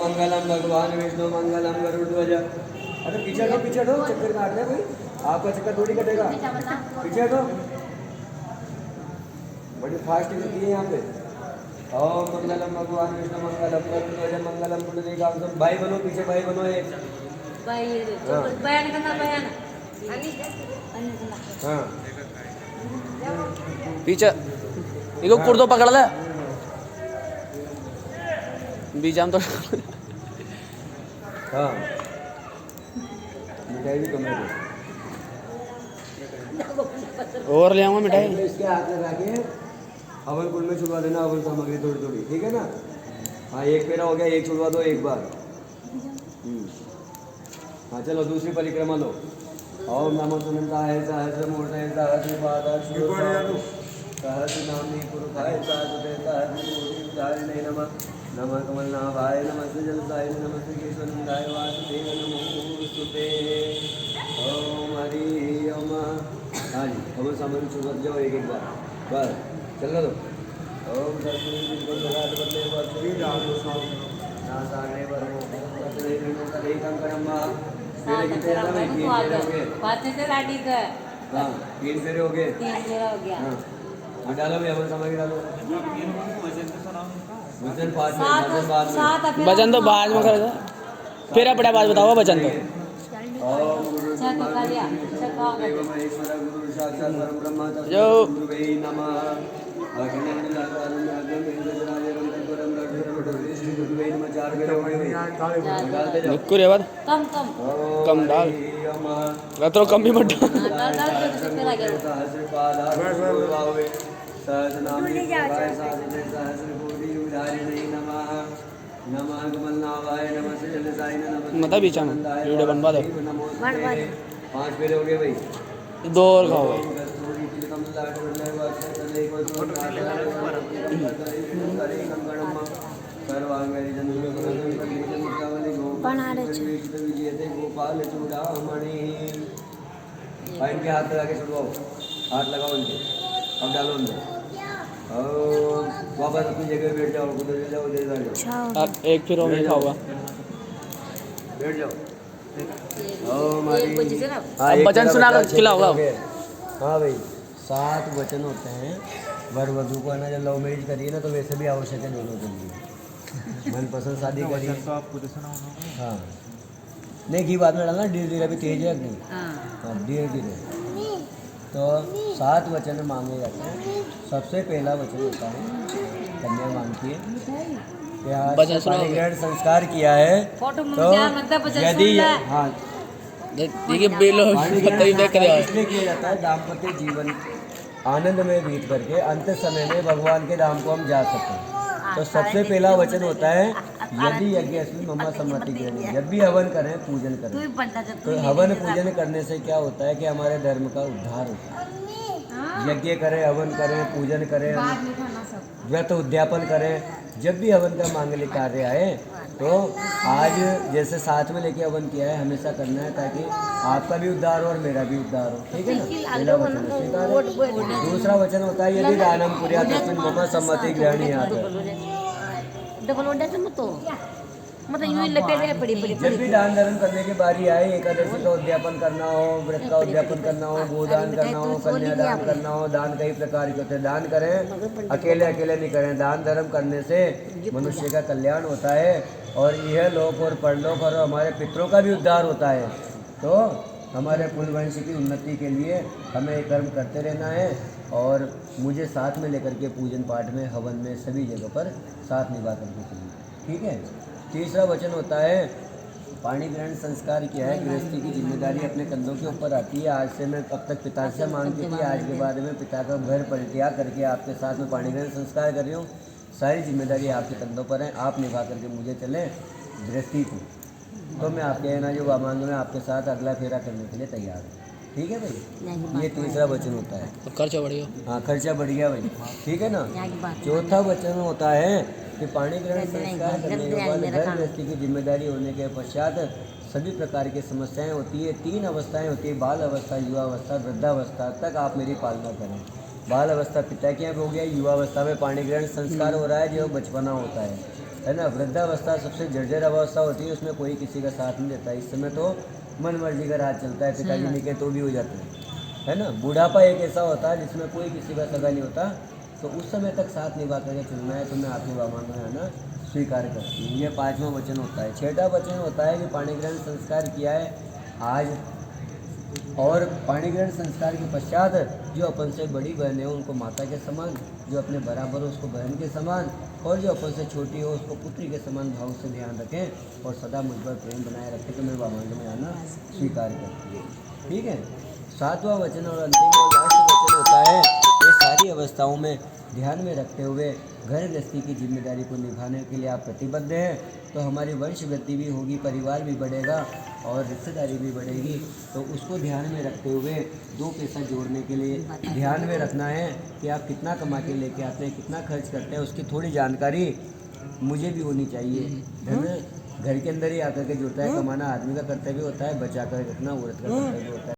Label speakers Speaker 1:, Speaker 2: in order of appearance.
Speaker 1: मंगलम भगवान विष्णु मंगलम गरुड़ध्वज। अरे पीछे हटो चक्कर काट रहे भाई, आपका चक्कर थोड़ी कटेगा, पीछे हटो। बड़ी फास्ट होती है यहाँ पे। ओम मंगलम भगवान विष्णु मंगलम गरुड़ध्वज मंगलम पुंडरीकाक्षम। भाई बनो, पीछे भाई बनो एक।
Speaker 2: बयान करना बयान।
Speaker 1: हाँ
Speaker 3: पीछे इको कुर्तो पकड़ ले बीच हम तो।
Speaker 1: हाँ मिठाई भी कम है।
Speaker 3: और ले आऊंगा मिठाई।
Speaker 1: इसके हाथ में रखे हवन कुंड में छुड़वा देना हवन सामग्री थोड़ी थोड़ी, ठीक है ना। हाँ एक पेड़ा हो गया, एक छुड़वा दो एक बार। हाँ चलो दूसरी परिक्रमा लो। ओम नमो सुनंताय सहस्रमूर्तये सहस्रपादाय सहस्रनाम्नि पुरुषाय सहस्रदेवताय नमः। नमः कमलनाभाय नमः जलसाय नमः केशवनंदाय वासुदेव नमोस्तुते। ओम हरि ओम। हाँ जी हवन सामग्री छुड़वा जाओ एक एक बार बस चलना दो। ओम सरस्वती बिल्कुल लगात बदले वर्षी डालो ना सागरे वर्मो कसरे दिनों का एक अंकरम्मा। मेरे कितने हैं भाई? 3 फेरे हो गए।
Speaker 2: पाँच से लाठी का।
Speaker 1: हाँ 3 फेरे हो गए।
Speaker 2: 3 फेरा हो गया।
Speaker 1: हाँ हाँ डालो भी हवन सामग्री डालो। वजन 5
Speaker 3: वजन तो बाद में करेगा, फिर अपने बाद बताओ वजन तो।
Speaker 1: ओम गुरु साक्षात परम ब्रह्म
Speaker 3: जो
Speaker 1: गुरुवे नमः।
Speaker 3: निक्कू रे बाद
Speaker 2: कम
Speaker 3: कम डाल तो कम भी मत डाल। मतलब बीच में वीडियो बनवा दो।
Speaker 1: 5 फेरे हो गए भाई।
Speaker 3: 2 और खाओ भाई।
Speaker 1: गोपाल चूड़ामणि। इनके हाथ लगा के छुड़वाओ, हाथ लगाओ इनके, अब डालो अंदर। और वापस अपनी जगह बैठ जाओ, उधर जाओ उधर जाओ।
Speaker 3: अब एक फिर और नहीं खाओगा।
Speaker 1: बैठ जाओ।
Speaker 2: एक
Speaker 3: अब वचन सुना कर खिलाओगा।
Speaker 1: हाँ भाई 7 वचन होते हैं वर वधू को, है ना। जब लव मैरिज करिए ना तो वैसे भी आवश्यक है दोनों के लिए। मनपसंद शादी करिए तो आपको हाँ नहीं घी बाद में डालना, धीरे धीरे अभी तेज है नहीं। हाँ धीरे धीरे। तो 7 वचन मांगे जाते हैं। सबसे पहला वचन होता है कन्या मांगती है कि आज ग्रहण संस्कार किया है तो यदि हाँ
Speaker 3: देखिए बेलो
Speaker 1: इसलिए किया जाता है दाम्पत्य जीवन आनंद में बीत करके अंत समय में भगवान के धाम को हम जा सकें। तो सबसे पहला वचन होता है यदि यज्ञ अस्मिन् मम सम्मति ग्रहणी। जब भी हवन करें पूजन करें तो हवन पूजन करने से क्या होता है कि हमारे धर्म का उद्धार होता है। यज्ञ करें, हवन करें, पूजन करें, व्रत उद्यापन करें, जब भी हवन का मांगलिक कार्य आए तो आज जैसे साथ में लेके हवन किया है हमेशा करना है ताकि आपका भी उद्धार हो और मेरा भी उद्धार हो, ठीक है ना। पहला वचन स्वीकार है। दूसरा वचन होता है यदि दानम कुर्यात् तस्मिन् मम सम्मति ग्रहणीयात्। जब भी दान धर्म करने की बारी आए, एकादशी का उद्यापन करना हो, व्रत का उद्यापन करना हो, गोदान करना हो, कन्यादान करना हो, दान कई प्रकार के होते हैं। दान करें अकेले अकेले नहीं करें। दान धर्म करने से मनुष्य का कल्याण होता है और यह लोक और परलोक और हमारे पितरों का भी उद्धार होता है। तो हमारे कुलवंश की उन्नति के लिए हमें ये कर्म करते रहना है और मुझे साथ में लेकर के पूजन पाठ में, हवन में, सभी जगह पर साथ निभा करके चलिए, ठीक है। तीसरा वचन होता है पाणी ग्रहण संस्कार किया है। गृहस्थी की जिम्मेदारी अपने कंधों के ऊपर आती है। आज से मैं अब तक पिता से मांगती थी, आज के बाद में पिता का घर परित्याग करके आपके साथ में पाणी ग्रहण संस्कार कर रही हूँ। सारी जिम्मेदारी आपके कंधों पर है, आप निभा करके मुझे चलें गृहस्थी को। तो मैं आपके ना जो वामांग में आपके साथ अगला फेरा करने के लिए तैयार हूँ, ठीक है भाई। ये तीसरा वचन होता है।
Speaker 3: खर्चा बढ़ गया।
Speaker 1: हाँ खर्चा बढ़ गया भाई, ठीक है ना। चौथा वचन होता है कि पाणी ग्रहण संस्कार करने के बाद घर गृहस्थी की जिम्मेदारी होने के पश्चात सभी प्रकार की समस्याएं होती है। 3 अवस्थाएं होती है, बाल अवस्था, युवा अवस्था, वृद्धावस्था तक आप मेरी पालना करें। बाल अवस्था पिता के यहाँ हो गया, युवा अवस्था में पाणी ग्रहण संस्कार हो रहा है जो बचपना होता है, है ना। वृद्धावस्था सबसे जर्जर अवस्था होती है, उसमें कोई किसी का साथ नहीं देता। इस समय तो मन मर्जी का राज चलता है, पिताजी नहीं कहे तो भी हो जाता है ना। बुढ़ापा एक ऐसा होता है जिसमें कोई किसी का सगा नहीं होता, तो उस समय तक साथ निभा करके चलना है तो मैं आपके बाबा में है ना स्वीकार करती हूँ। ये 5वां वचन होता है। 6वां वचन होता है कि पाणी ग्रहण संस्कार किया है आज, और पाणी ग्रहण संस्कार के पश्चात जो अपन से बड़ी बहन है उनको माता के समान, जो अपने बराबर हो उसको बहन के समान, और जो अपन से छोटी हो उसको पुत्री के समान भाव से ध्यान रखें और सदा मुझ पर प्रेम बनाए रखें, तो मैं बाबा में आना स्वीकार करती हूँ। ठीक है। 7वां वचन और अंतिम और लास्ट वचन होता है, ये सारी अवस्थाओं में ध्यान में रखते हुए घर गृहस्थी की जिम्मेदारी को निभाने के लिए आप प्रतिबद्ध हैं, तो हमारी वंश वृद्धि भी होगी, परिवार भी बढ़ेगा और रिश्तेदारी भी बढ़ेगी। तो उसको ध्यान में रखते हुए 2 पैसा जोड़ने के लिए ध्यान में रखना है कि आप कितना कमा के लेके आते हैं, कितना खर्च करते हैं, उसकी थोड़ी जानकारी मुझे भी होनी चाहिए। धन घर के अंदर ही आकर के जुड़ता है। कमाना आदमी का कर्तव्य होता है, बचा कर रखना औरत का कर्तव्य होता है।